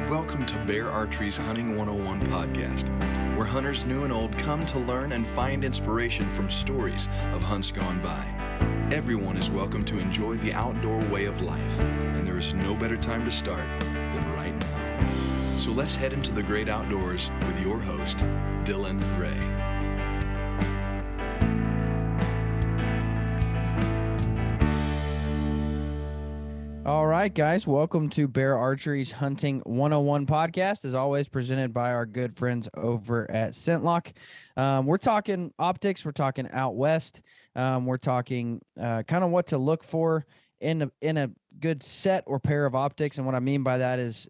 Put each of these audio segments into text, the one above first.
Welcome to Bear Archery's Hunting 101 podcast, where hunters new and old come to learn and find inspiration from stories of hunts gone by. Everyone is welcome to enjoy the outdoor way of life, and there is no better time to start than right now. So let's head into the great outdoors with your host, Dylan Ray. All right, guys, welcome to Bear Archery's Hunting 101 podcast, as always presented by our good friends over at ScentLock. We're talking optics, we're talking out west, we're talking kind of what to look for in a good set or pair of optics, and what I mean by that is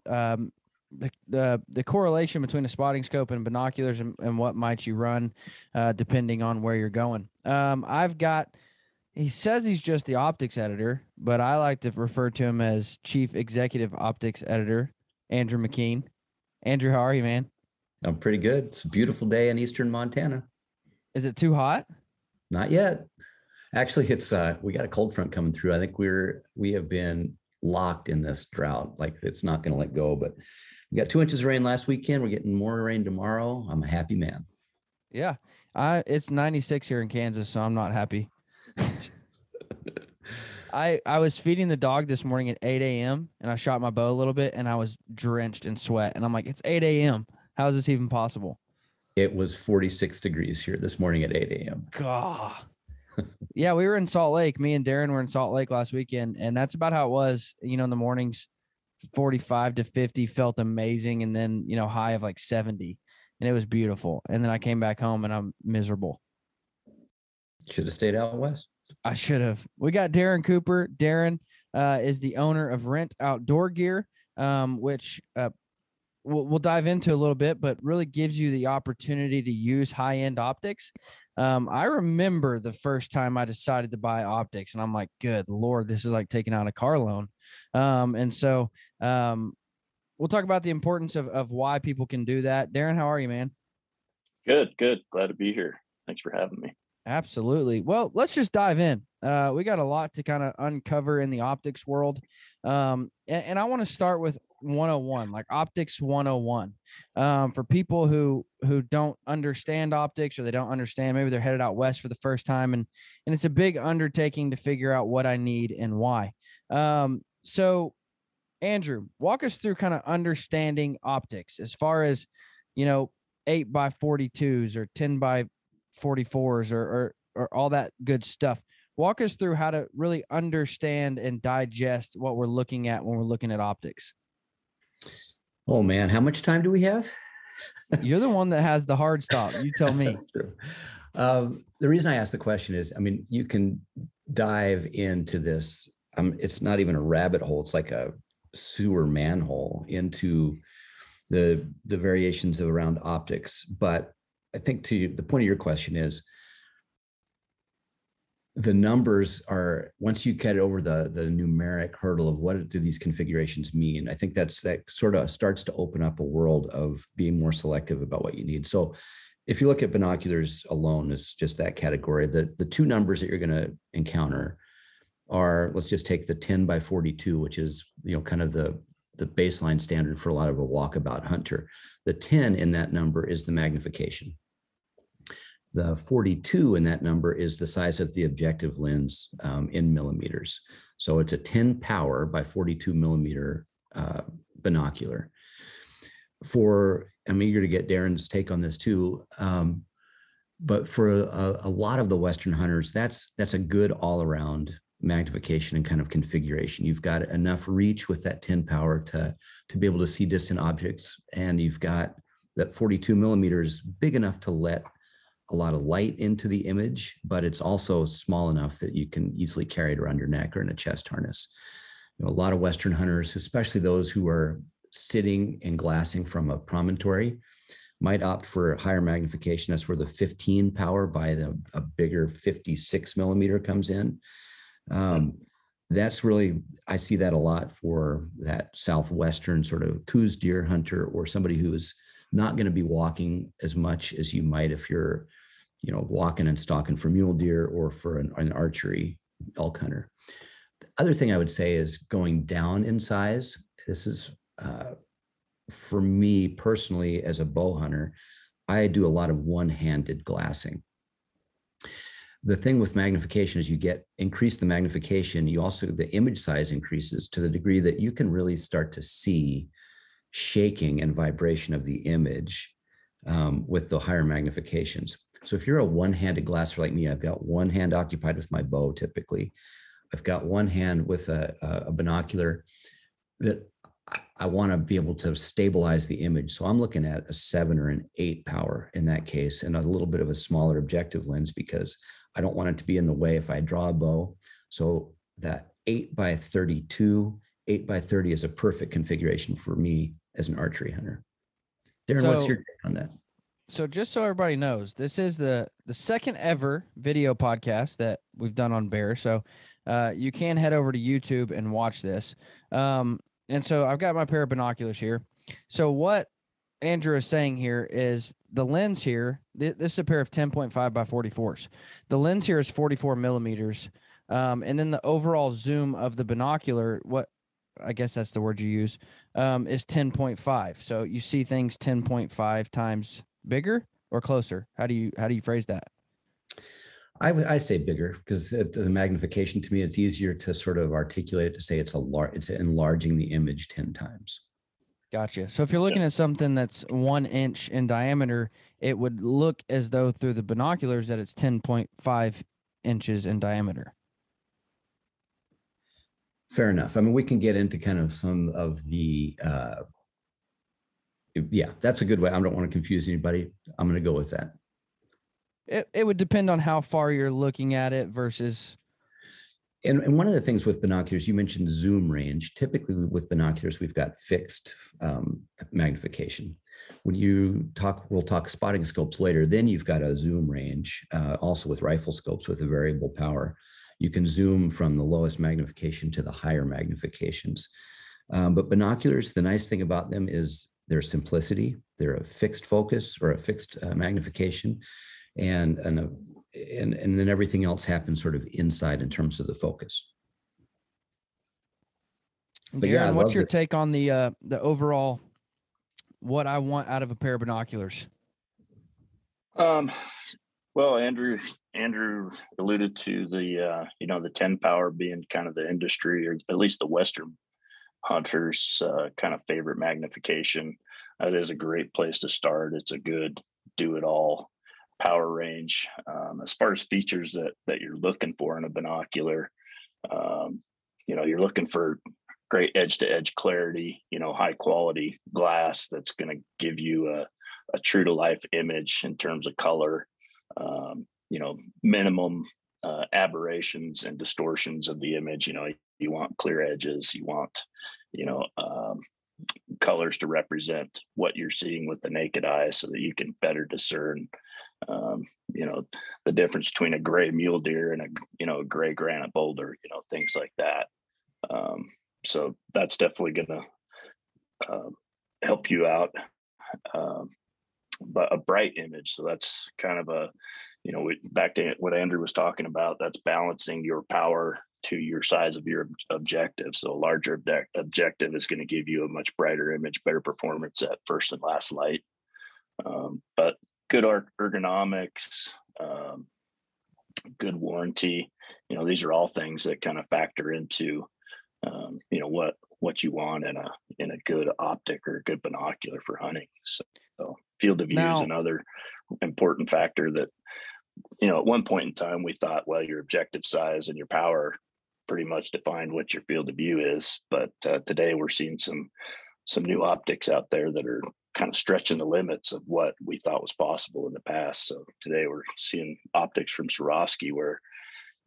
the correlation between a spotting scope and binoculars and what might you run depending on where you're going. He says he's just the optics editor, but I like to refer to him as Chief Executive Optics Editor, Andrew McKean. Andrew, how are you, man? I'm pretty good. It's a beautiful day in eastern Montana. Is it too hot? Not yet. Actually, it's we got a cold front coming through. I think we have been locked in this drought. Like, it's not going to let go, but we got 2 inches of rain last weekend. We're getting more rain tomorrow. I'm a happy man. Yeah. It's 96 here in Kansas, so I'm not happy. I was feeding the dog this morning at 8 a.m. and I shot my bow a little bit and I was drenched in sweat. And I'm like, it's 8 a.m. How is this even possible? It was 46 degrees here this morning at 8 a.m. God. Yeah, we were in Salt Lake. Me and Darin were in Salt Lake last weekend, and that's about how it was. You know, in the mornings, 45 to 50 felt amazing, and then, you know, high of like 70, and it was beautiful. And then I came back home and I'm miserable. Should have stayed out west. I should have. We got Darin Cooper. Darin is the owner of Rent Outdoor Gear, which we'll dive into a little bit, but really gives you the opportunity to use high-end optics. I remember the first time I decided to buy optics, and I'm like, good Lord, this is like taking out a car loan. And so we'll talk about the importance of why people can do that. Darin, how are you, man? Good. Glad to be here. Thanks for having me. Absolutely. Well, let's just dive in. We got a lot to kind of uncover in the optics world. And I want to start with 101, like optics 101. For people who don't understand optics, or they don't understand, maybe they're headed out west for the first time, and it's a big undertaking to figure out what I need and why. So Andrew, walk us through kind of understanding optics as far as, you know, 8x42s or 10x44s or all that good stuff. Walk us through how to really understand and digest what we're looking at when we're looking at optics. Oh man, how much time do we have? You're the one that has the hard stop. You tell me. That's true. The reason I asked the question is, I mean, you can dive into this. It's not even a rabbit hole. It's like a sewer manhole into the variations around optics. But I think to the point of your question is, the numbers are, once you get over the numeric hurdle of what do these configurations mean, I think that sort of starts to open up a world of being more selective about what you need. So if you look at binoculars alone as just that category, the two numbers that you're going to encounter are, let's just take the 10x42, which is, you know, kind of the baseline standard for a lot of a walkabout hunter. The 10 in that number is the magnification. The 42 in that number is the size of the objective lens in millimeters. So it's a 10 power by 42 millimeter binocular. I'm eager to get Darin's take on this too. But for a lot of the Western hunters, that's a good all around magnification and kind of configuration. You've got enough reach with that 10 power to be able to see distant objects. And you've got that 42 millimeters big enough to let a lot of light into the image, but it's also small enough that you can easily carry it around your neck or in a chest harness. You know, a lot of Western hunters, especially those who are sitting and glassing from a promontory, might opt for higher magnification. That's where the 15 power by a bigger 56 millimeter comes in. That's really, I see that a lot for that Southwestern sort of Coues deer hunter, or somebody who is not going to be walking as much as you might if you're, you know, walking and stalking for mule deer or for an archery elk hunter. The other thing I would say is going down in size. This is for me personally, as a bow hunter, I do a lot of one-handed glassing. The thing with magnification is you increase the magnification. The image size increases to the degree that you can really start to see shaking and vibration of the image with the higher magnifications. So if you're a one-handed glasser like me, I've got one hand occupied with my bow typically. I've got one hand with a binocular that I want to be able to stabilize the image. So I'm looking at a 7 or an 8 power in that case, and a little bit of a smaller objective lens because I don't want it to be in the way if I draw a bow. So that 8x32, 8x30 is a perfect configuration for me as an archery hunter. Darin, what's your take on that? So just so everybody knows, this is the second ever video podcast that we've done on bear. So you can head over to YouTube and watch this. And so I've got my pair of binoculars here. So what Andrew is saying here is the lens here, this is a pair of 10.5 by 44s. The lens here is 44 millimeters. And then the overall zoom of the binocular, I guess that's the word you use, is 10.5. So you see things 10.5 times bigger or closer. How do you phrase that? I say bigger because the magnification, to me, it's easier to sort of articulate it to say it's enlarging the image 10 times. Gotcha. So if you're looking at something that's 1 inch in diameter, it would look as though through the binoculars that it's 10.5 inches in diameter. Fair enough. I mean, we can get into kind of some of the, yeah, that's a good way. I don't want to confuse anybody. I'm going to go with that. It would depend on how far you're looking at it versus. And one of the things with binoculars, you mentioned zoom range. Typically with binoculars, we've got fixed magnification. When we'll talk spotting scopes later, then you've got a zoom range, also with rifle scopes with a variable power. You can zoom from the lowest magnification to the higher magnifications. But binoculars, the nice thing about them is their simplicity. They're a fixed focus or a fixed magnification. And then everything else happens sort of inside in terms of the focus. But Darin, what's your take on the overall, what I want out of a pair of binoculars? Well, Andrew alluded to the the 10 power being kind of the industry, or at least the Western hunters' kind of favorite magnification. That is a great place to start. It's a good do-it-all power range. As far as features that you're looking for in a binocular, you're looking for great edge-to-edge clarity, high quality glass that's going to give you a true to life image in terms of color, minimum aberrations and distortions of the image. You want clear edges, you want, colors to represent what you're seeing with the naked eye so that you can better discern the difference between a gray mule deer and a gray granite boulder, things like that. So that's definitely going to help you out. But a bright image. So that's kind of back to what Andrew was talking about, that's balancing your power to your size of your objective. So a larger objective is going to give you a much brighter image, better performance at first and last light. But good ergonomics, good warranty, these are all things that kind of factor into, what you want in a good optic or a good binocular for hunting. So field of view is another important factor that, at one point in time we thought, well, your objective size and your power pretty much defined what your field of view is. But today we're seeing some new optics out there that are kind of stretching the limits of what we thought was possible in the past. So today we're seeing optics from Swarovski where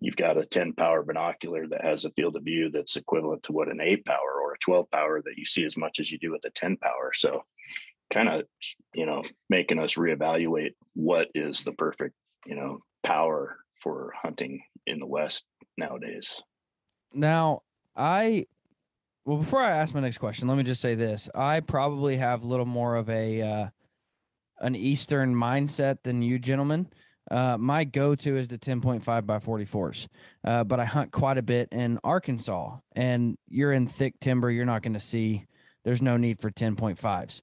you've got a 10 power binocular that has a field of view that's equivalent to what an 8 power or a 12 power that you see as much as you do with a 10 power. So kind of, making us reevaluate what is the perfect, power for hunting in the West nowadays. Now, before I ask my next question, let me just say this. I probably have a little more of an Eastern mindset than you gentlemen. My go-to is the 10.5 by 44s, but I hunt quite a bit in Arkansas, and you're in thick timber. You're not going to see there's no need for 10.5s.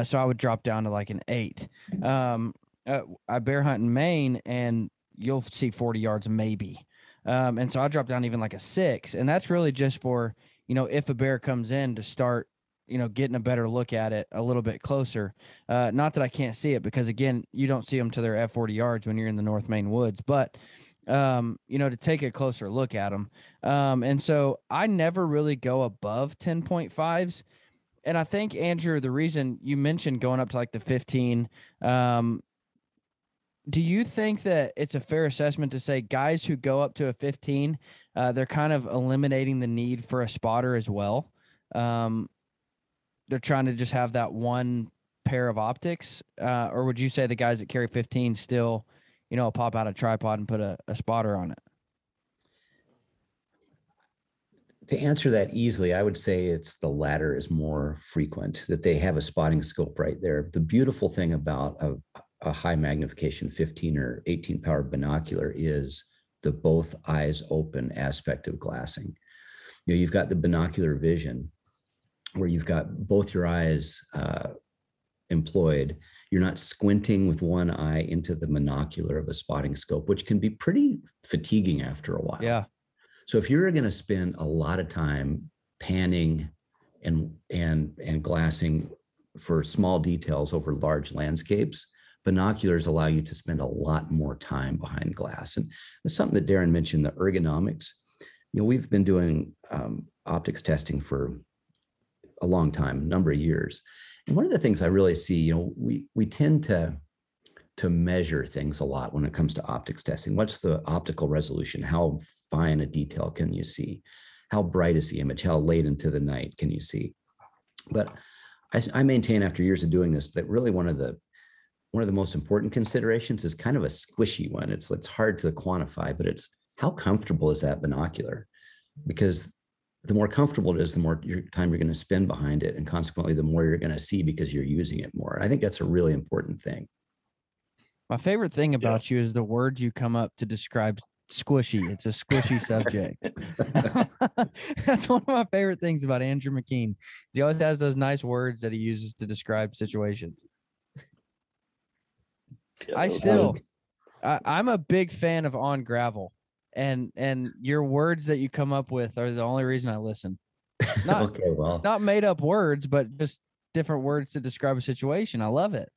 So I would drop down to like an 8. I bear hunt in Maine, and you'll see 40 yards maybe. And so I drop down even like a 6. And that's really just for, if a bear comes in to start, getting a better look at it a little bit closer. Not that I can't see it, because again, you don't see them to their F40 yards when you're in the North Maine woods, but to take a closer look at them. And so I never really go above 10.5s. And I think, Andrew, the reason you mentioned going up to like the 15, do you think that it's a fair assessment to say guys who go up to a 15, they're kind of eliminating the need for a spotter as well? They're trying to just have that one pair of optics, or would you say the guys that carry 15 still, pop out a tripod and put a spotter on it? To answer that easily, I would say it's the latter is more frequent, that they have a spotting scope right there. The beautiful thing about a high magnification 15 or 18 power binocular is the both eyes open aspect of glassing. You've got the binocular vision where you've got both your eyes employed. You're not squinting with one eye into the monocular of a spotting scope, which can be pretty fatiguing after a while. Yeah. So if you're going to spend a lot of time panning and glassing for small details over large landscapes, binoculars allow you to spend a lot more time behind glass. And it's something that Darin mentioned, the ergonomics. We've been doing optics testing for a long time, number of years. And one of the things I really see, we tend to measure things a lot when it comes to optics testing. What's the optical resolution? How fine a detail can you see? How bright is the image? How late into the night can you see? But I maintain after years of doing this that really one of the most important considerations is kind of a squishy one. It's hard to quantify, but it's how comfortable is that binocular? Because the more comfortable it is, the more time you're going to spend behind it, and consequently, the more you're going to see because you're using it more. And I think that's a really important thing. My favorite thing about you is the words you come up to describe squishy. It's a squishy subject. That's one of my favorite things about Andrew McKean. He always has those nice words that he uses to describe situations. I'm a big fan of On Gravel, and your words that you come up with are the only reason I listen. Not made up words, but just different words to describe a situation. I love it.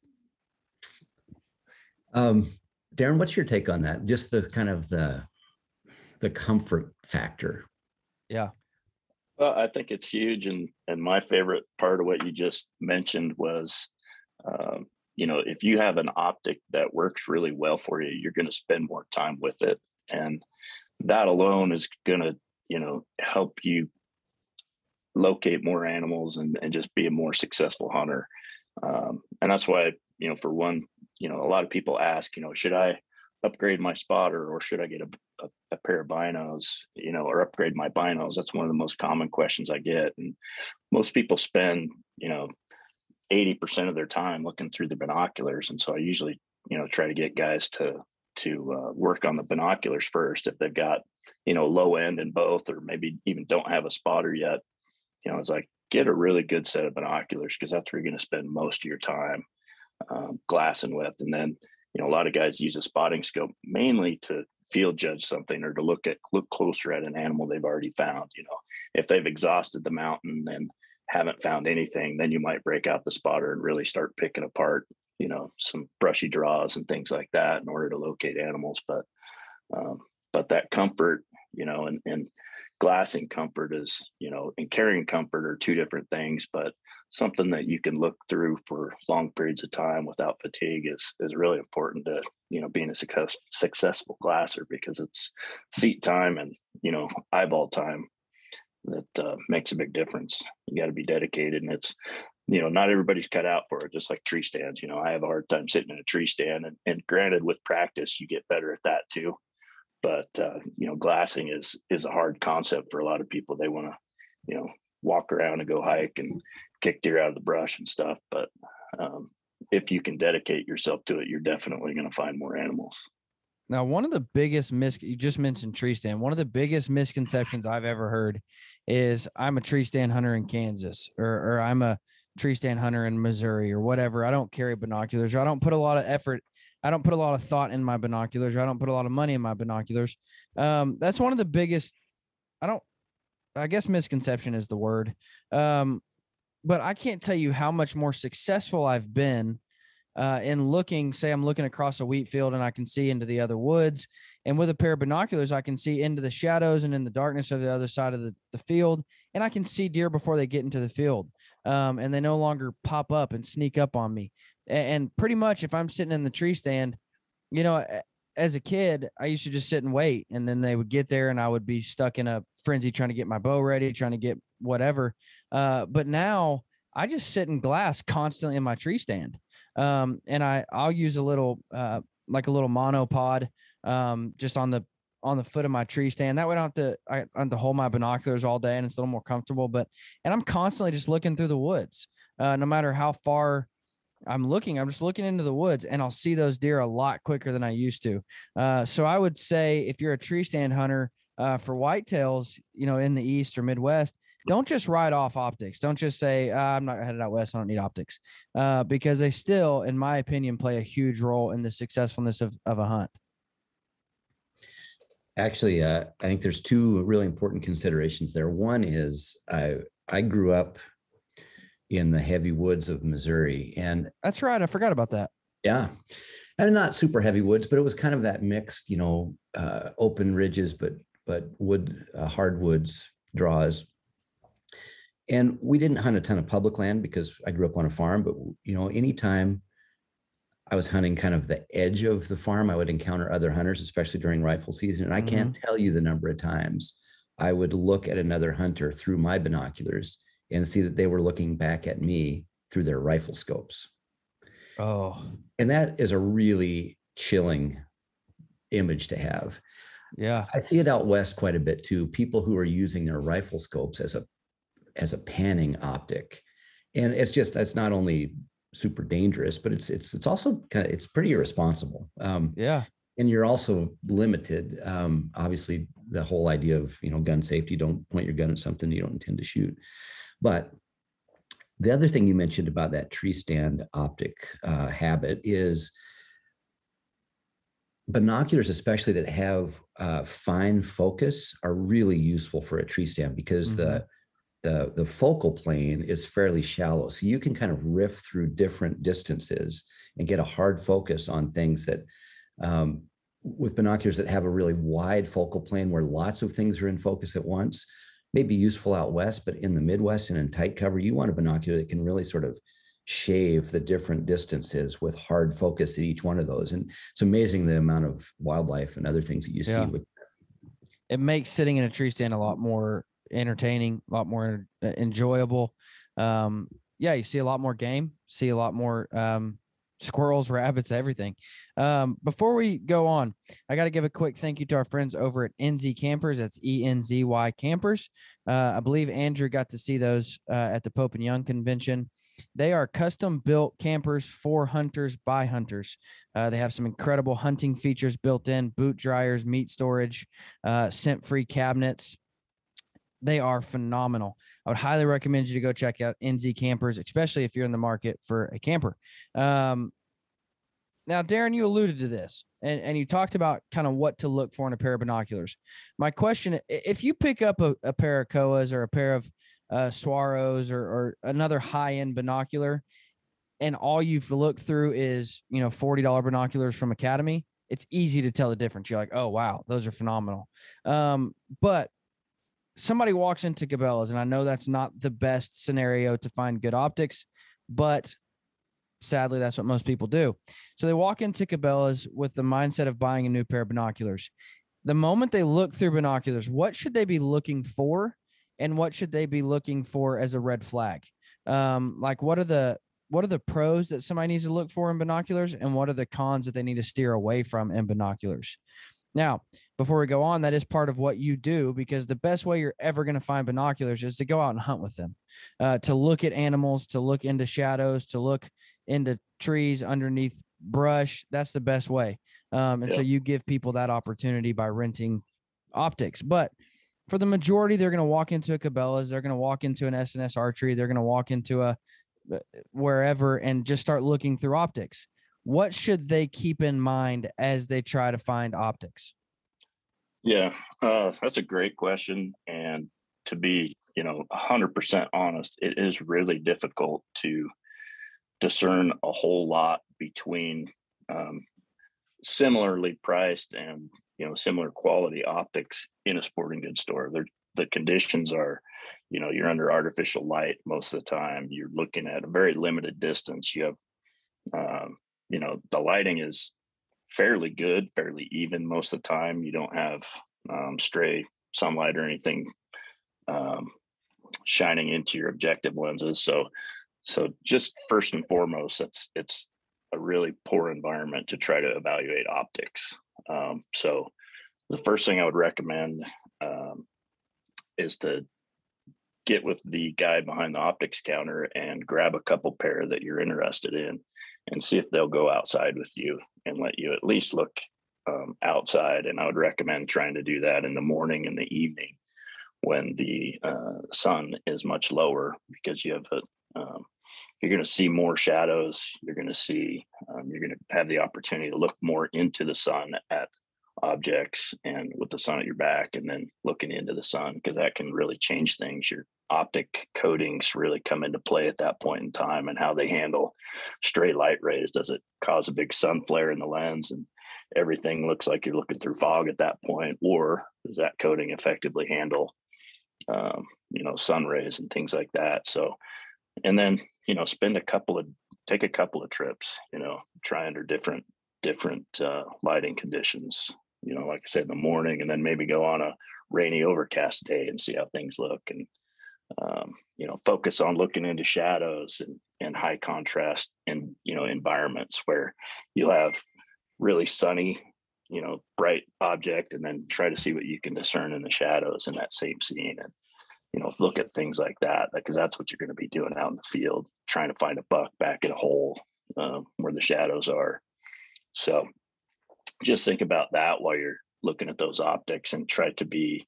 Darin, what's your take on that? Just the kind of the comfort factor. Yeah. Well, I think it's huge. And my favorite part of what you just mentioned was, if you have an optic that works really well for you, you're going to spend more time with it. And that alone is going to, help you locate more animals and just be a more successful hunter. And that's why, for one, a lot of people ask, should I upgrade my spotter, or should I get a pair of binos, or upgrade my binos? That's one of the most common questions I get. And most people spend, 80% of their time looking through the binoculars. And so I usually, try to get guys to work on the binoculars first. If they've got, low end in both, or maybe even don't have a spotter yet, it's like, get a really good set of binoculars, because that's where you're going to spend most of your time glassing with. And then, a lot of guys use a spotting scope mainly to field judge something, or to look closer at an animal they've already found. If they've exhausted the mountain and haven't found anything, then you might break out the spotter and really start picking apart, some brushy draws and things like that in order to locate animals. But that comfort, and glassing comfort is, and carrying comfort are two different things, but something that you can look through for long periods of time without fatigue is really important to, being a successful glasser, because it's seat time and, eyeball time that makes a big difference. You got to be dedicated, and it's, not everybody's cut out for it, just like tree stands. I have a hard time sitting in a tree stand, and granted, with practice, you get better at that too. But, glassing is a hard concept for a lot of people. They want to, walk around and go hike and kick deer out of the brush and stuff. But if you can dedicate yourself to it, you're definitely going to find more animals. Now, one of the biggest you just mentioned tree stand. One of the biggest misconceptions I've ever heard is I'm a tree stand hunter in Kansas, or I'm a tree stand hunter in Missouri, or whatever. I don't carry binoculars, or I don't put a lot of effort. I don't put a lot of thought in my binoculars, or I don't put a lot of money in my binoculars. That's one of the biggest, I guess misconception is the word. But I can't tell you how much more successful I've been in looking, say I'm looking across a wheat field and I can see into the other woods. And with a pair of binoculars, I can see into the shadows and in the darkness of the other side of the field. And I can see deer before they get into the field. And they no longer pop up and sneak up on me. And pretty much if I'm sitting in the tree stand, as a kid, I used to just sit and wait. And then they would get there and I would be stuck in a frenzy trying to get my bow ready, trying to get whatever. But now I just sit in glass constantly in my tree stand. And I'll use a little, like a little monopod, just on the foot of my tree stand. That way I don't have to hold my binoculars all day and it's a little more comfortable, and I'm constantly just looking through the woods. No matter how far I'm just looking into the woods and I'll see those deer a lot quicker than I used to. So I would say if you're a tree stand hunter, for whitetails, in the East or Midwest, don't just write off optics. Don't just say, I'm not headed out west, I don't need optics, because they still, in my opinion, play a huge role in the successfulness of a hunt. Actually, I think there's two really important considerations there. One is I grew up in the heavy woods of Missouri, and that's right. I forgot about that. Yeah. And not super heavy woods, but it was kind of that mixed, open ridges, but wood, hardwoods, draws. And we didn't hunt a ton of public land because I grew up on a farm, but anytime I was hunting kind of the edge of the farm, I would encounter other hunters, especially during rifle season. And I can't tell you the number of times I would look at another hunter through my binoculars and see that they were looking back at me through their rifle scopes. Oh, and that is a really chilling image to have. Yeah. I see it out west quite a bit too. People who are using their rifle scopes as a panning optic. And it's not only super dangerous, but it's also it's pretty irresponsible. Yeah. And you're also limited. Obviously the whole idea of, gun safety, don't point your gun at something you don't intend to shoot. But the other thing you mentioned about that tree stand optic habit is binoculars, especially that have fine focus, are really useful for a tree stand because the focal plane is fairly shallow. So you can kind of riff through different distances and get a hard focus on things that with binoculars that have a really wide focal plane where lots of things are in focus at once, may be useful out west, but in the Midwest and in tight cover, you want a binocular that can really sort of shave the different distances with hard focus at each one of those. And it's amazing the amount of wildlife and other things that you see with that. It makes sitting in a tree stand a lot more entertaining, a lot more enjoyable. You see a lot more game, see a lot more squirrels, rabbits, everything. Before we go on, I got to give a quick thank you to our friends over at NZ Campers. That's ENZY Campers. I believe Andrew got to see those at the Pope and Young convention. They are custom built campers for hunters by hunters. They have some incredible hunting features built in: boot dryers, meat storage, scent-free cabinets. They are phenomenal. I would highly recommend you to go check out NZ Campers, especially if you're in the market for a camper. Now, Darin, you alluded to this, and you talked about kind of what to look for in a pair of binoculars. My question, if you pick up a pair of Koas or a pair of Swaros or another high-end binocular, and all you've looked through is, $40 binoculars from Academy, it's easy to tell the difference. You're like, oh, wow, those are phenomenal. But somebody walks into Cabela's, and I know that's not the best scenario to find good optics, but sadly, that's what most people do. So they walk into Cabela's with the mindset of buying a new pair of binoculars. The moment they look through binoculars, what should they be looking for, and what should they be looking for as a red flag? Like what are the pros that somebody needs to look for in binoculars, and what are the cons that they need to steer away from in binoculars? Now, before we go on, that is part of what you do, because the best way you're ever going to find binoculars is to go out and hunt with them, to look at animals, to look into shadows, to look into trees underneath brush, that's the best way. And so you give people that opportunity by renting optics. But for the majority, they're going to walk into a Cabela's, they're going to walk into an S&S Archery, they're going to walk into a wherever and just start looking through optics. What should they keep in mind as they try to find optics? Yeah, that's a great question. And to be, 100% honest, it is really difficult to discern a whole lot between similarly priced and, similar quality optics in a sporting goods store. The conditions are, you're under artificial light most of the time. You're looking at a very limited distance. You have, the lighting is fairly good, fairly even most of the time. You don't have stray sunlight or anything shining into your objective lenses. So just first and foremost, it's a really poor environment to try to evaluate optics. So the first thing I would recommend is to get with the guy behind the optics counter and grab a couple pair that you're interested in and see if they'll go outside with you and let you at least look outside. And I would recommend trying to do that in the morning and the evening when the sun is much lower, because you have you're going to see more shadows. You're going to have the opportunity to look more into the sun at objects and with the sun at your back, and then looking into the sun, because that can really change things. Your optic coatings really come into play at that point in time, and how they handle stray light rays. Does it cause a big sun flare in the lens and everything looks like you're looking through fog at that point, or does that coating effectively handle sun rays and things like that? So, and then take a couple of trips, try under different lighting conditions, like I said, in the morning, and then maybe go on a rainy, overcast day and see how things look. And, focus on looking into shadows and high contrast and, environments where you'll have really sunny, bright object, and then try to see what you can discern in the shadows in that same scene. And, look at things like that, because that's what you're going to be doing out in the field, trying to find a buck back in a hole where the shadows are. So just think about that while you're looking at those optics, and try to be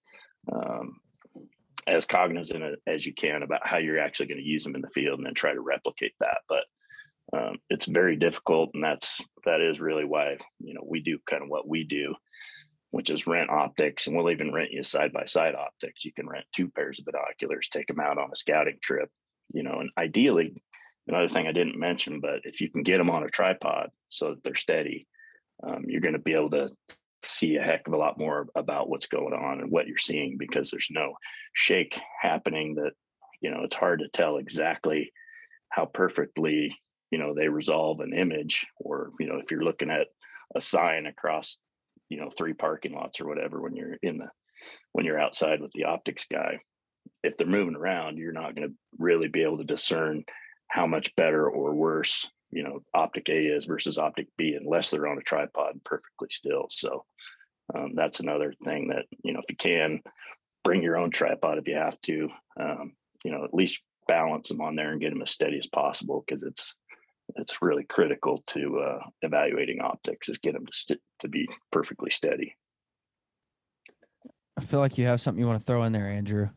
as cognizant as you can about how you're actually going to use them in the field, and then try to replicate that. But it's very difficult, and that is really why, we do kind of what we do, which is rent optics. And we'll even rent you side-by-side optics. You can rent 2 pairs of binoculars, take them out on a scouting trip, and ideally, another thing I didn't mention, but if you can get them on a tripod so that they're steady, you're going to be able to see a heck of a lot more about what's going on and what you're seeing, because there's no shake happening that, it's hard to tell exactly how perfectly, they resolve an image. Or, if you're looking at a sign across, 3 parking lots or whatever, when you're outside with the optics guy, if they're moving around, you're not going to really be able to discern how much better or worse, optic A is versus optic B, unless they're on a tripod and perfectly still. So that's another thing that, if you can, bring your own tripod if you have to, at least balance them on there and get them as steady as possible, because it's really critical to evaluating optics, is get them to be perfectly steady. I feel like you have something you want to throw in there, Andrew.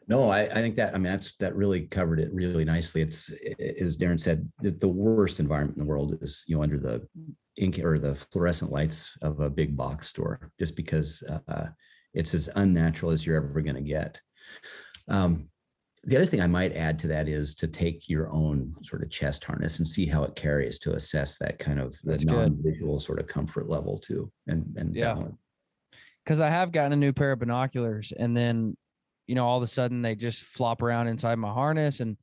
No, I think that that really covered it really nicely. It's, as Darin said, the worst environment in the world is, under the ink or the fluorescent lights of a big box store, just because it's as unnatural as you're ever going to get. The other thing I might add to that is to take your own sort of chest harness and see how it carries, to assess that kind of the non-visual sort of comfort level too. And yeah, because I have gotten a new pair of binoculars, and then, all of a sudden they just flop around inside my harness, and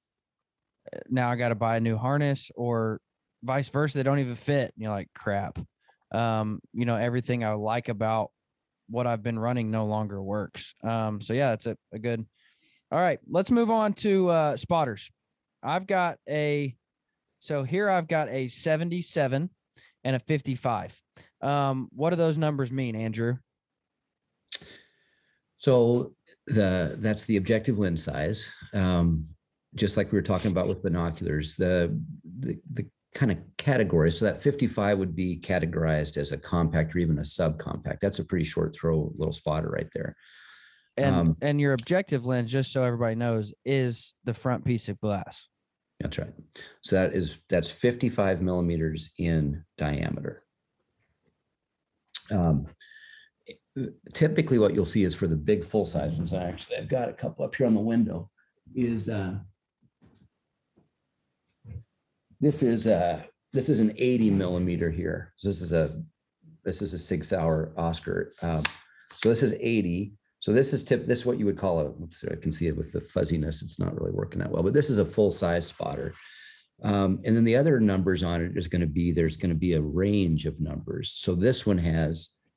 now I got to buy a new harness, or vice versa. They don't even fit. And you're like, crap. Everything I like about what I've been running no longer works. So yeah, it's a good. All right, let's move on to spotters. I've got a 77 and a 55. What do those numbers mean, Andrew? So that's the objective lens size. Just like we were talking about with binoculars, the kind of categories. So that 55 would be categorized as a compact or even a subcompact. That's a pretty short throw little spotter right there. And your objective lens, just so everybody knows, is the front piece of glass. That's right. So that's 55 millimeters in diameter. Typically what you'll see is for the big full size ones, actually I've got a couple up here on the window, is this is an 80 millimeter here. So this is a Sig Sauer Oscar. So this is 80. So this is what you would call oops, I can see it with the fuzziness. It's not really working that well, but this is a full size spotter. And then the other numbers on it there's going to be a range of numbers. So this one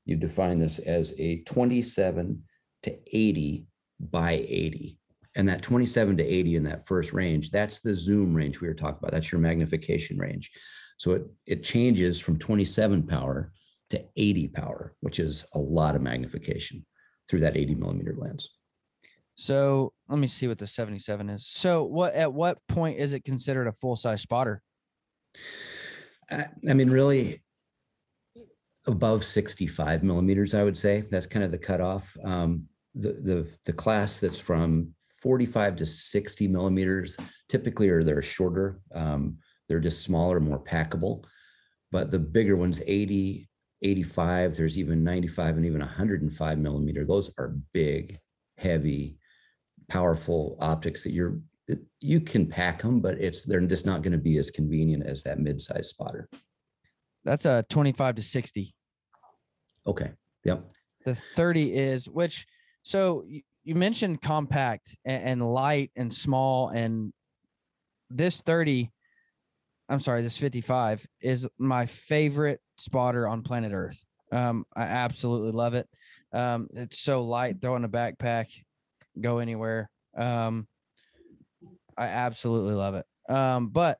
you define this as a 27 to 80 by 80. And that 27 to 80 in that first range, that's the zoom range we were talking about. That's your magnification range. So it changes from 27 power to 80 power, which is a lot of magnification through that 80 millimeter lens. So let me see what the 77 is. So at what point is it considered a full size spotter? I mean, really above 65 millimeters, I would say. That's kind of the cutoff. The class that's from 45 to 60 millimeters typically they're shorter. They're just smaller, more packable. But the bigger ones, 80, 85, there's even 95 and even 105 millimeter. Those are big, heavy, powerful optics that you can pack them, but they're just not going to be as convenient as that mid-size spotter. That's a 25 to 60. Okay. Yep. The 30 is so you mentioned compact and light and small, and this 55 is my favorite spotter on planet Earth. I absolutely love it. It's so light, throw in a backpack, go anywhere. I absolutely love it. But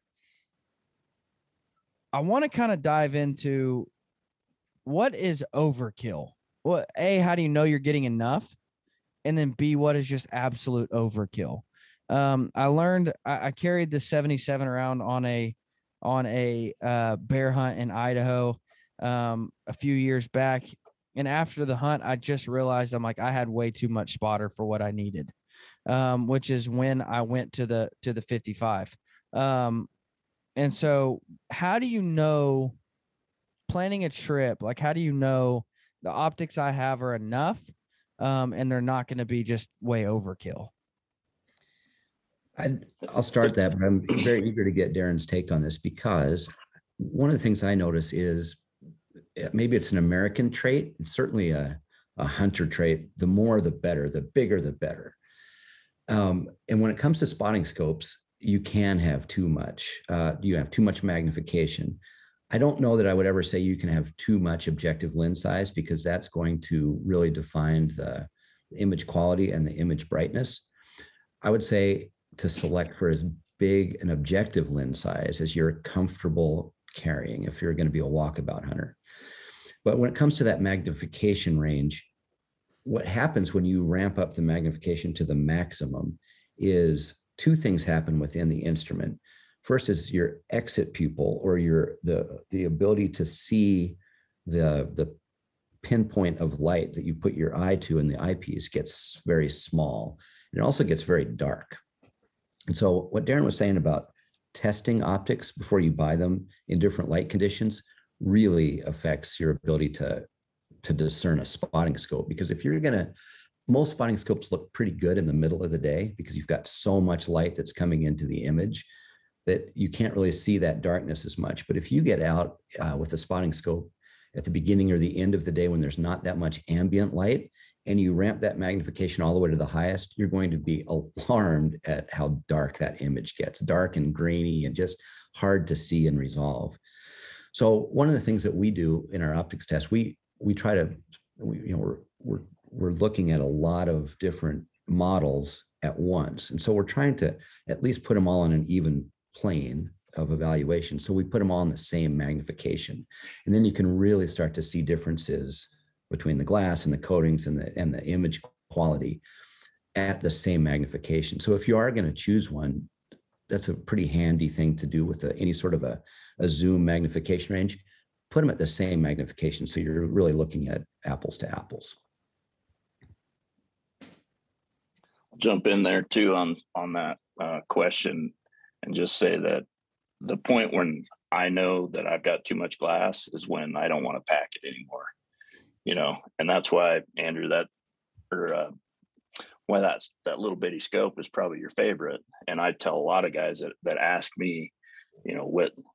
I want to kind of dive into what is overkill. Well, A, how do you know you're getting enough? And then B, what is just absolute overkill? I learned I carried the 77 around on a bear hunt in Idaho a few years back. And after the hunt, I just realized I had way too much spotter for what I needed, which is when I went to the 55. And so how do you know planning a trip? Like, how do you know the optics I have are enough and they're not going to be just way overkill? I'll start that, but I'm very eager to get Darin's take on this, because one of the things I notice is maybe it's an American trait. It's certainly a hunter trait. The more, the better, the bigger, the better. And when it comes to spotting scopes, you can have too much. You have too much magnification. I don't know that I would ever say you can have too much objective lens size, because that's going to really define the image quality and the image brightness. I would say to select for as big an objective lens size as you're comfortable carrying if you're going to be a walkabout hunter. But when it comes to that magnification range, what happens when you ramp up the magnification to the maximum is two things happen within the instrument. First is your exit pupil, or the ability to see the pinpoint of light that you put your eye to in the eyepiece gets very small. And it also gets very dark. And so what Darin was saying about testing optics before you buy them in different light conditions really affects your ability to discern a spotting scope. Because if you're most spotting scopes look pretty good in the middle of the day, because you've got so much light that's coming into the image that you can't really see that darkness as much. But if you get out with a spotting scope at the beginning or the end of the day when there's not that much ambient light, and you ramp that magnification all the way to the highest, you're going to be alarmed at how dark that image gets, dark and grainy and just hard to see and resolve. So one of the things that we do in our optics test, we're looking at a lot of different models at once. And so we're trying to at least put them all on an even plane of evaluation. So we put them all in the same magnification. And then you can really start to see differences between the glass and the coatings and the image quality at the same magnification. So if you are going to choose one, that's a pretty handy thing to do with any sort of a zoom magnification range. Put them at the same magnification, so you're really looking at apples to apples. I'll jump in there too on that question, and just say that the point when I know that I've got too much glass is when I don't want to pack it anymore. And that's why, Andrew, why that little bitty scope is probably your favorite. And I tell a lot of guys that ask me,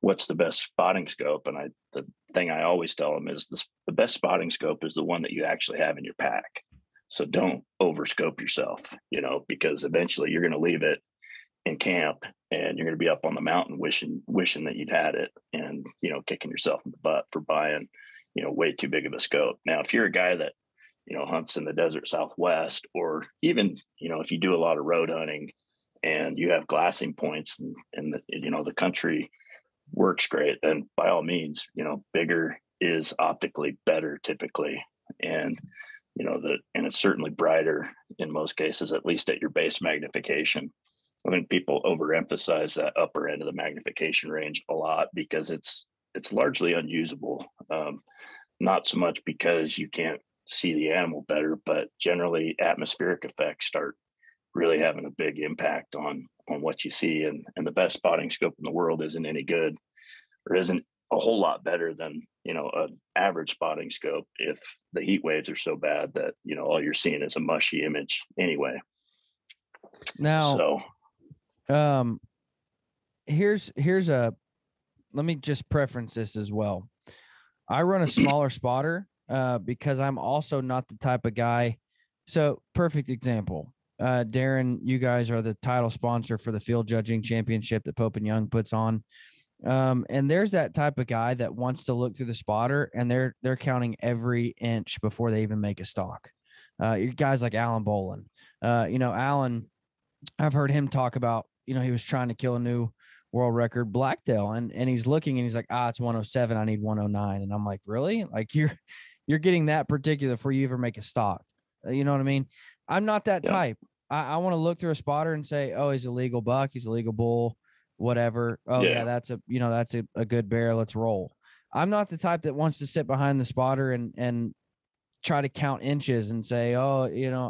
what's the best spotting scope? And the thing I always tell them is the best spotting scope is the one that you actually have in your pack. So don't overscope yourself, because eventually you're going to leave it in camp and you're going to be up on the mountain wishing that you'd had it, and, kicking yourself in the butt for buying, way too big of a scope. Now, if you're a guy that, hunts in the desert Southwest, or even, if you do a lot of road hunting and you have glassing points and the country works great, then by all means, bigger is optically better typically. And, and it's certainly brighter in most cases, at least at your base magnification. I think people overemphasize that upper end of the magnification range a lot because it's largely unusable. Not so much because you can't see the animal better, but generally atmospheric effects start really having a big impact on what you see. And the best spotting scope in the world isn't any good, or isn't a whole lot better than, an average spotting scope if the heat waves are so bad that, all you're seeing is a mushy image anyway. Now, so, let me just preference this as well. I run a smaller spotter because I'm also not the type of guy. So perfect example. Darin, you guys are the title sponsor for the field judging championship that Pope and Young puts on. And there's that type of guy that wants to look through the spotter and they're counting every inch before they even make a stock. You guys like Alan Bolin. Alan, I've heard him talk about, he was trying to kill a new world record blacktail, and he's looking and he's like, it's 107. I need 109. And I'm like, really? Like you're getting that particular before you ever make a stock. You know what I mean? I'm not that type. I want to look through a spotter and say, oh, he's a legal buck. He's a legal bull, whatever. Oh yeah, that's a good bear. Let's roll. I'm not the type that wants to sit behind the spotter and try to count inches and say, oh,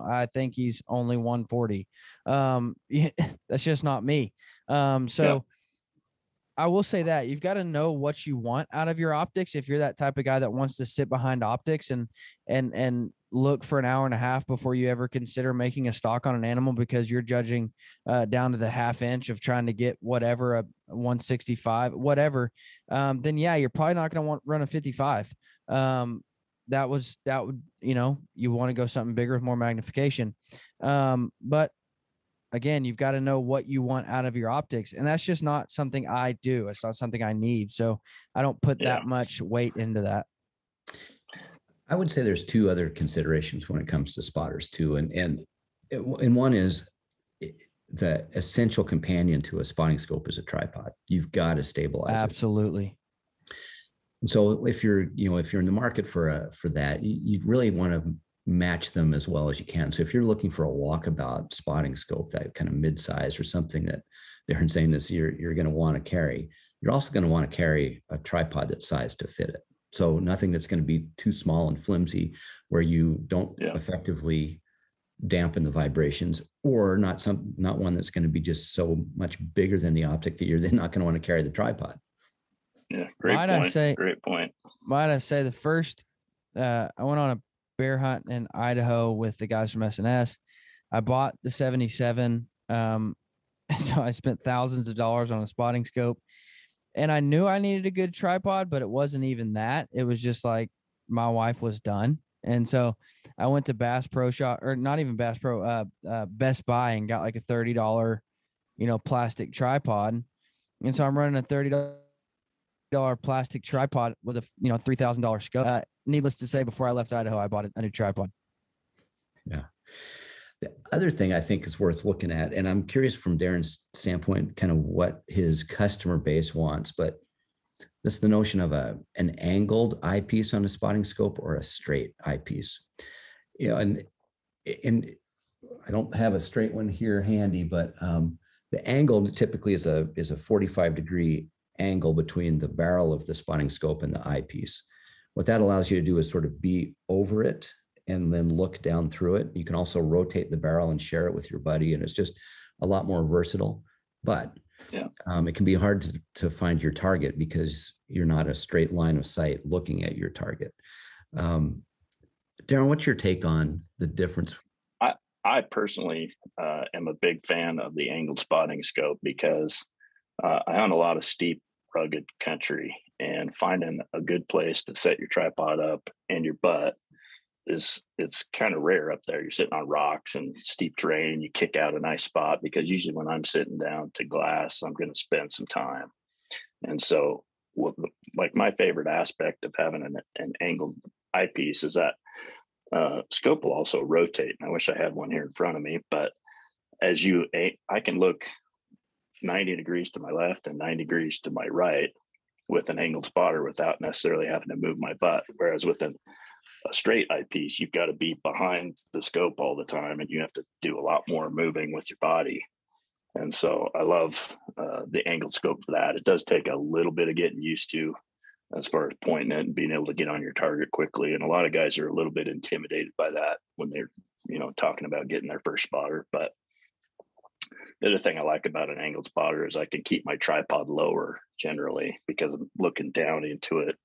I think he's only 140. That's just not me. I will say that you've got to know what you want out of your optics. If you're that type of guy that wants to sit behind optics and look for an hour and a half before you ever consider making a stock on an animal because you're judging down to the half inch of trying to get whatever, a 165, whatever, then yeah, you're probably not going to want to run a 55. That would, you want to go something bigger with more magnification. But again, you've got to know what you want out of your optics. And that's just not something I do. It's not something I need. So I don't put that much weight into that. I would say there's two other considerations when it comes to spotters too. And one is the essential companion to a spotting scope is a tripod. You've got to stabilize Absolutely. it. And so if you're in the market for that, you really want to match them as well as you can. So if you're looking for a walkabout spotting scope, that kind of mid-size or something that they're saying is you're going to want to carry, you're also going to want to carry a tripod that's sized to fit it. So nothing that's going to be too small and flimsy where you don't effectively dampen the vibrations, or not one that's going to be just so much bigger than the optic that you're then not going to want to carry the tripod. Yeah, great point. Might I say the first, I went on a bear hunt in Idaho with the guys from SNS. I bought the 77. So I spent thousands of dollars on a spotting scope, and I knew I needed a good tripod, but it wasn't even that. It was just like my wife was done. And so I went to Bass Pro Shop, or not even Bass Pro, Best Buy, and got like a $30, plastic tripod. And so I'm running a $30 plastic tripod with a $3,000 scope. Needless to say, before I left Idaho, I bought a new tripod. Yeah. The other thing I think is worth looking at, and I'm curious from Darin's standpoint, kind of what his customer base wants, but that's the notion of an angled eyepiece on a spotting scope or a straight eyepiece. And I don't have a straight one here handy, but The angle typically is a 45-degree angle between the barrel of the spotting scope and the eyepiece. What that allows you to do is sort of be over it and then look down through it. You can also rotate the barrel and share it with your buddy, and it's just a lot more versatile. But it can be hard to find your target because you're not a straight line of sight looking at your target. Darin, what's your take on the difference? I personally am a big fan of the angled spotting scope because I hunt a lot of steep, rugged country, and finding a good place to set your tripod up and your butt it's kind of rare up there. You're sitting on rocks and steep terrain, and you kick out a nice spot, because usually when I'm sitting down to glass, I'm going to spend some time. And so like my favorite aspect of having an angled eyepiece is that scope will also rotate. And I wish I had one here in front of me, but I can look 90 degrees to my left and 90 degrees to my right with an angled spotter without necessarily having to move my butt. Whereas with a straight eyepiece, you've got to be behind the scope all the time, and you have to do a lot more moving with your body. And so I love the angled scope for that. It does take a little bit of getting used to as far as pointing it and being able to get on your target quickly. And a lot of guys are a little bit intimidated by that when they're, talking about getting their first spotter. But the other thing I like about an angled spotter is I can keep my tripod lower generally, because I'm looking down into it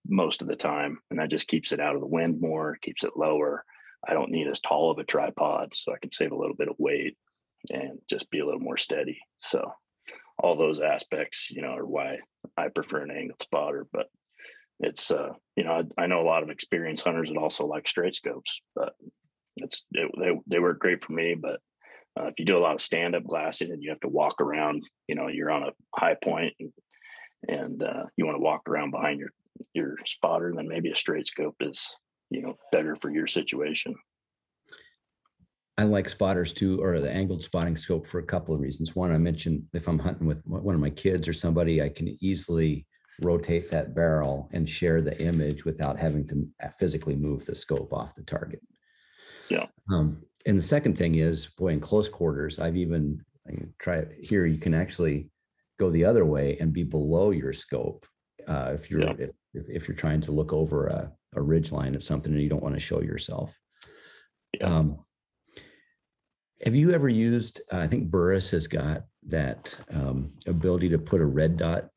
most of the time. And that just keeps it out of the wind more, keeps it lower. I don't need as tall of a tripod, so I can save a little bit of weight and just be a little more steady. So all those aspects, are why I prefer an angled spotter. But it's, I know a lot of experienced hunters that also like straight scopes, but they work great for me. But if you do a lot of stand-up glassing and you have to walk around, you're on a high point and you want to walk around behind your spotter, then maybe a straight scope is, better for your situation. I like spotters too, or the angled spotting scope, for a couple of reasons. One, I mentioned if I'm hunting with one of my kids or somebody, I can easily rotate that barrel and share the image without having to physically move the scope off the target. Yeah. And the second thing is, in close quarters, I can try it here. You can actually go the other way and be below your scope if you're trying to look over a ridge line of something and you don't want to show yourself. Yeah. Have you ever used, I think Burris has got that ability to put a red dot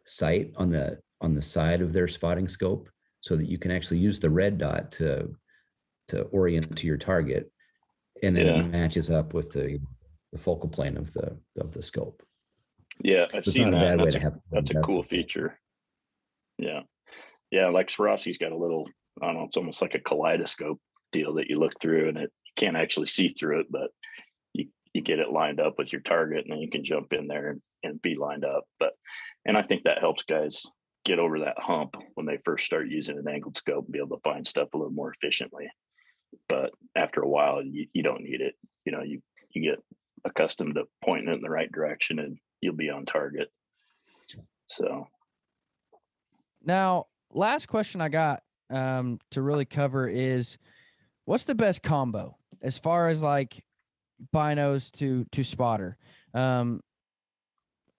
sight on the side of their spotting scope, so that you can actually use the red dot to orient to your target, and then it matches up with the focal plane of the scope. Yeah, I've seen that. That's a cool feature. feature. Yeah. Yeah, like Swarovski's got a little, I don't know, it's almost like a kaleidoscope deal that you look through, and you can't actually see through it, but you get it lined up with your target, and then you can jump in there and be lined up. And I think that helps guys get over that hump when they first start using an angled scope and be able to find stuff a little more efficiently. But after a while, you don't need it. You get accustomed to pointing it in the right direction, and you'll be on target. So now, last question I got to really cover is, what's the best combo as far as like binos to spotter?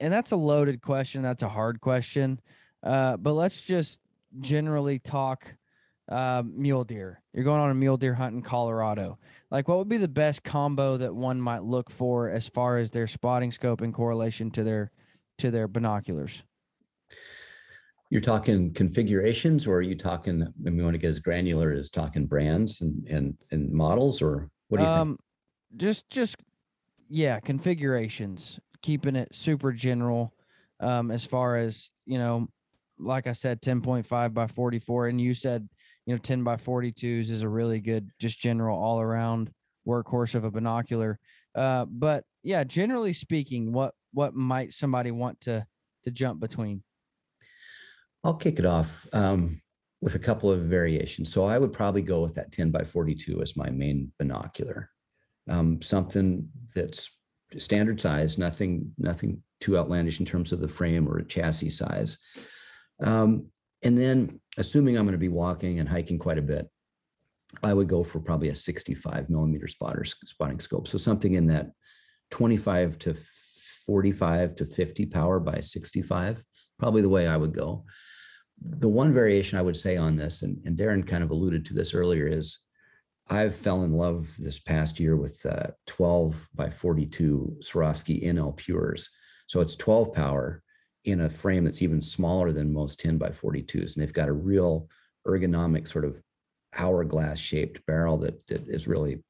And that's a loaded question. That's a hard question. But let's just generally talk mule deer. You're going on a mule deer hunt in Colorado. Like, what would be the best combo that one might look for as far as their spotting scope in correlation to their binoculars? You're talking configurations, or are you talking, I mean, want to get as granular as talking brands and models, or what do you think? Just configurations, keeping it super general. As far as, like I said, 10.5 by 44, and you said, 10 by 42s is a really good, just general all around workhorse of a binocular. But yeah, generally speaking, what might somebody want to jump between? I'll kick it off with a couple of variations. So I would probably go with that 10 by 42 as my main binocular. Something that's standard size, nothing too outlandish in terms of the frame or a chassis size. And then, assuming I'm going to be walking and hiking quite a bit, I would go for probably a 65 millimeter spotting scope. So something in that 25 to 45 to 50 power by 65, probably the way I would go. The one variation I would say on this, and Darin kind of alluded to this earlier, is I've fell in love this past year with 12 by 42 Swarovski NL Pures. So it's 12 power in a frame that's even smaller than most 10 by 42s. And they've got a real ergonomic sort of hourglass shaped barrel that is really,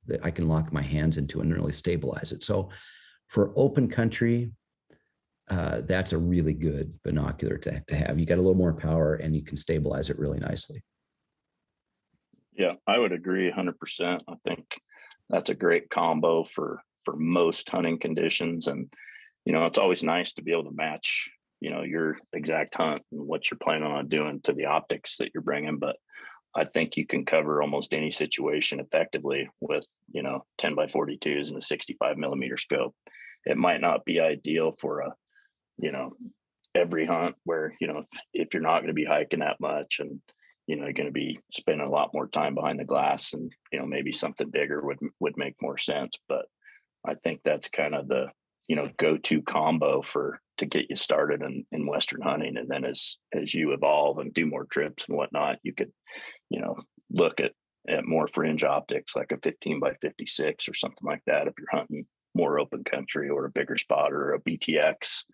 that I can lock my hands into and really stabilize it. So for open country, that's a really good binocular to have. You got a little more power and you can stabilize it really nicely. Yeah, I would agree 100%. I think that's a great combo for most hunting conditions. And, you know, it's always nice to be able to match, you know, your exact hunt and what you're planning on doing to the optics that you're bringing. But I think you can cover almost any situation effectively with, you know, 10 by 42s and a 65 millimeter scope. It might not be ideal for a, you know, every hunt where, you know, if you're not going to be hiking that much and, you know, you're going to be spending a lot more time behind the glass, and, you know, maybe something bigger would make more sense. But I think that's kind of the, you know, go-to combo to get you started in Western hunting. And then as you evolve and do more trips and whatnot, you could, you know, look at more fringe optics, like a 15 by 56 or something like that, if you're hunting more open country, or a bigger spotter, or a BTX,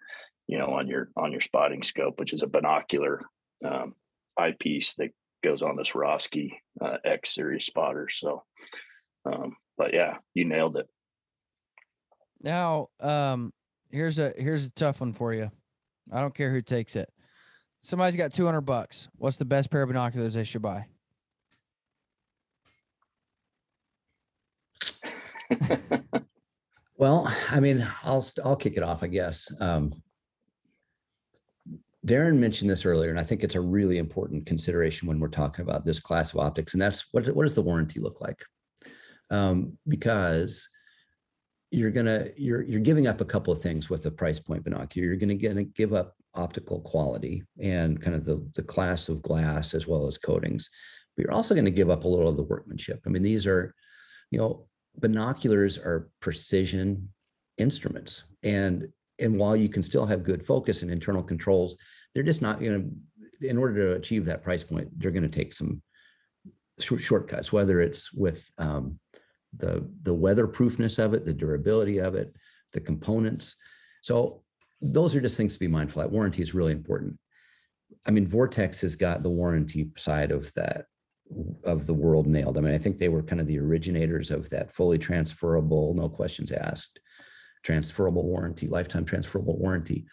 you know, on your spotting scope, which is a binocular eyepiece that goes on this Swarovski X series spotter. So, but yeah, you nailed it. Now, here's a tough one for you. I don't care who takes it. Somebody's got $200. What's the best pair of binoculars they should buy? Well, I mean, I'll kick it off, I guess. Darin mentioned this earlier, and I think it's a really important consideration when we're talking about this class of optics, and that's what does the warranty look like? Because you're giving up a couple of things with a price point binocular. You're going to give up optical quality and kind of the class of glass as well as coatings, but you're also going to give up a little of the workmanship. I mean, these are, you know, binoculars are precision instruments, and while you can still have good focus and internal controls, they're just not going to, in order to achieve that price point, they're going to take some shortcuts, whether it's with the weatherproofness of it, the durability of it, the components. So those are just things to be mindful of. Warranty is really important. I mean, Vortex has got the warranty side of that, of the world nailed. I mean, I think they were kind of the originators of that fully transferable, no questions asked, transferable warranty, lifetime transferable warranty.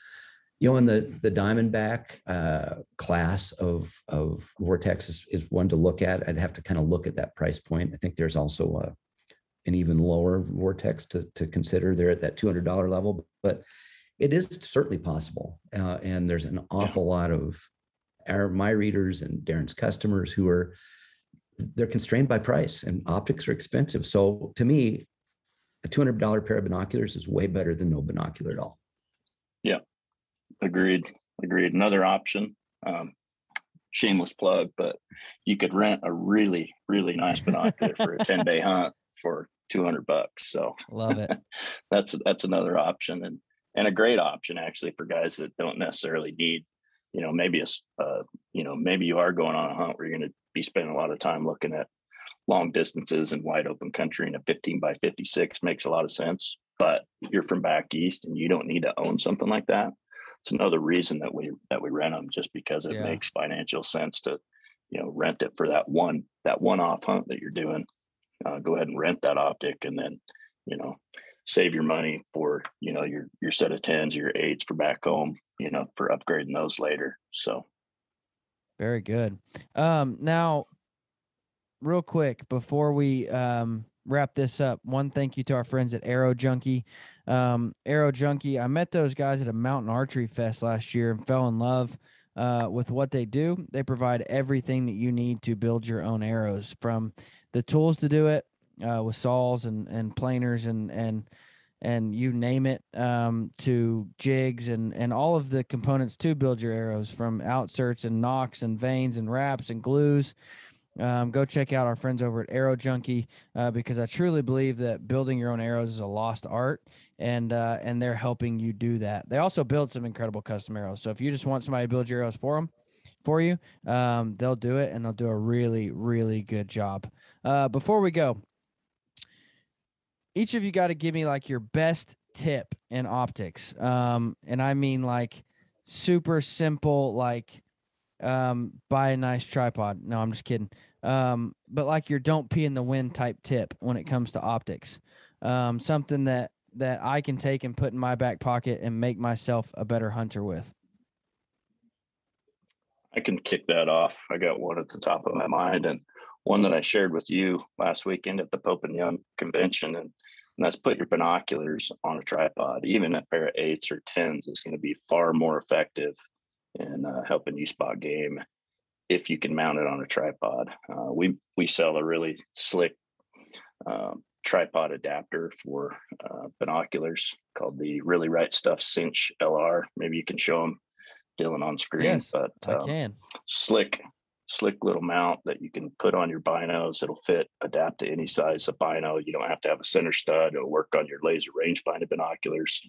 You know, in the Diamondback class of Vortex is one to look at. I'd have to kind of look at that price point. I think there's also an even lower Vortex to consider. They're at that $200 level, but it is certainly possible. And there's an awful lot of my readers and Darin's customers who they're constrained by price, and optics are expensive. So to me, a $200 pair of binoculars is way better than no binocular at all. Yeah, agreed. Another option, shameless plug, but you could rent a really, really nice binocular for a 10-day hunt for $200. So love it. That's another option, and a great option actually for guys that don't necessarily need, you know, maybe maybe you are going on a hunt where you're going to be spending a lot of time looking at long distances and wide open country, and a 15 by 56 makes a lot of sense. But you're from back east and you don't need to own something like that. It's another reason that we rent them, just because it makes financial sense to, you know, rent it for that one-off hunt that you're doing. Go ahead and rent that optic, and then, you know, save your money for, you know, your set of 10s or your 8s for back home, you know, for upgrading those later. So very good. Now, real quick before we wrap this up, one thank you to our friends at Arrow Junkie. Arrow Junkie, I met those guys at a mountain archery fest last year and fell in love with what they do. They provide everything that you need to build your own arrows, from the tools to do it with saws and planers and you name it, to jigs and all of the components to build your arrows, from outserts and nocks and vanes and wraps and glues. go check out our friends over at Arrow Junkie, because I truly believe that building your own arrows is a lost art, and they're helping you do that. They also build some incredible custom arrows. So if you just want somebody to build your arrows for you, they'll do it, and they'll do a really, really good job. Before we go, each of you got to give me like your best tip in optics. And I mean like super simple, like buy a nice tripod. No, I'm just kidding. But like your don't pee in the wind type tip when it comes to optics. Something that I can take and put in my back pocket and make myself a better hunter with. I can kick that off. I got one at the top of my mind, and one that I shared with you last weekend at the Pope and Young convention, and that's put your binoculars on a tripod. Even a pair of 8s or 10s is going to be far more effective in helping you spot game if you can mount it on a tripod. We sell a really slick tripod adapter for binoculars called the Really Right Stuff Cinch LR. Maybe you can show them, Dylan, on screen. Yes, but I can. Slick little mount that you can put on your binos. It'll fit, adapt to any size of bino. You don't have to have a center stud. It'll work on your laser rangefinder binoculars,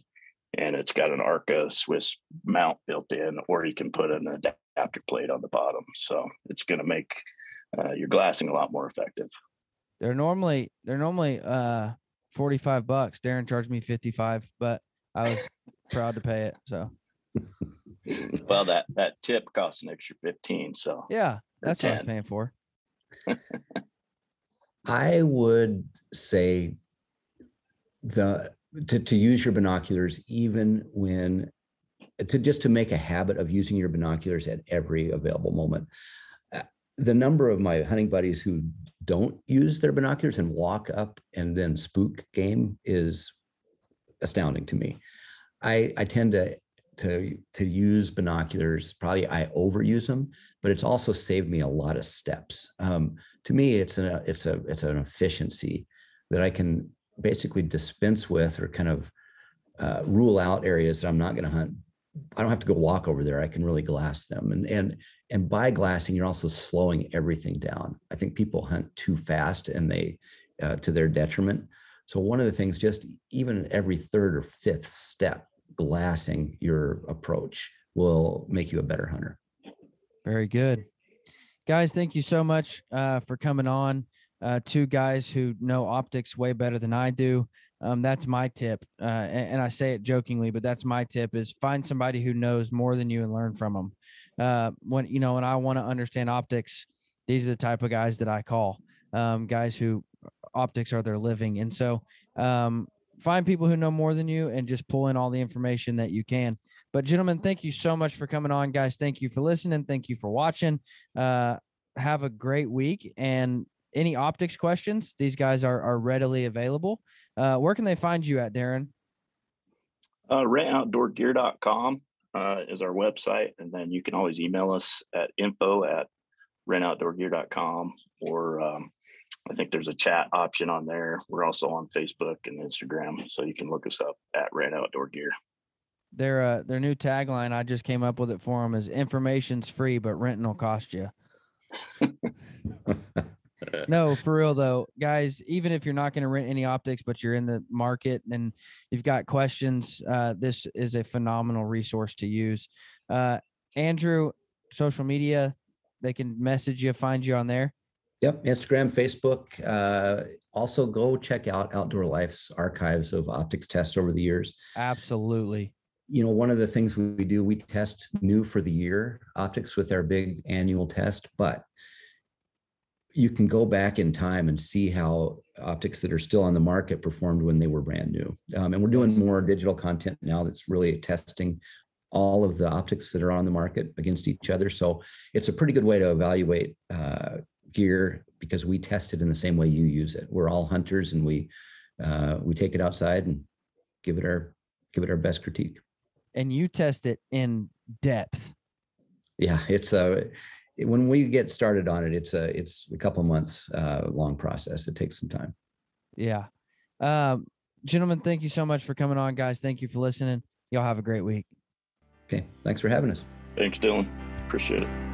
and it's got an Arca Swiss mount built in, or you can put an adapter plate on the bottom. So it's going to make your glassing a lot more effective. They're normally $45. Darin charged me $55, but I was proud to pay it. So well, that tip costs an extra 15. So yeah, that's 10. What I was paying for. I would say to use your binoculars, even when to make a habit of using your binoculars at every available moment. The number of my hunting buddies who don't use their binoculars and walk up and then spook game is astounding to me. I tend to use binoculars. Probably I overuse them, but it's also saved me a lot of steps. To me, it's an efficiency that I can basically dispense with, or kind of rule out areas that I'm not going to hunt. I don't have to go walk over there. I can really glass them. And by glassing, you're also slowing everything down. I think people hunt too fast, and they to their detriment. So one of the things, just even every third or fifth step, glassing your approach will make you a better hunter. Very good. Guys, thank you so much for coming on. Two guys who know optics way better than I do. That's my tip. And I say it jokingly, but that's my tip, is find somebody who knows more than you and learn from them. When I want to understand optics, these are the type of guys that I call, guys who optics are their living. And so find people who know more than you and just pull in all the information that you can. But gentlemen, thank you so much for coming on. Guys, thank you for listening. Thank you for watching. Have a great week. And any optics questions, these guys are readily available. Where can they find you at, Darin? rentoutdoorgear.com is our website. And then you can always email us at info@rentoutdoorgear.com, or I think there's a chat option on there. We're also on Facebook and Instagram, so you can look us up at Rent Outdoor Gear. Their new tagline, I just came up with it for them, is information's free, but renting will cost you. No, for real though, guys, even if you're not going to rent any optics, but you're in the market and you've got questions, this is a phenomenal resource to use. Andrew, social media, they can message you, find you on there. Yep. Instagram, Facebook. Also go check out Outdoor Life's archives of optics tests over the years. Absolutely. One of the things we do, we test new for the year optics with our big annual test, but you can go back in time and see how optics that are still on the market performed when they were brand new. And we're doing more digital content now that's really testing all of the optics that are on the market against each other. So it's a pretty good way to evaluate gear, because we test it in the same way you use it. We're all hunters, and we take it outside and give it our best critique. And you test it in depth. Yeah, it's when we get started on it, it's a couple of months long process. It takes some time. Yeah. Gentlemen, thank you so much for coming on. Guys, thank you for listening. Y'all have a great week. Okay. Thanks for having us. Thanks, Dylan. Appreciate it.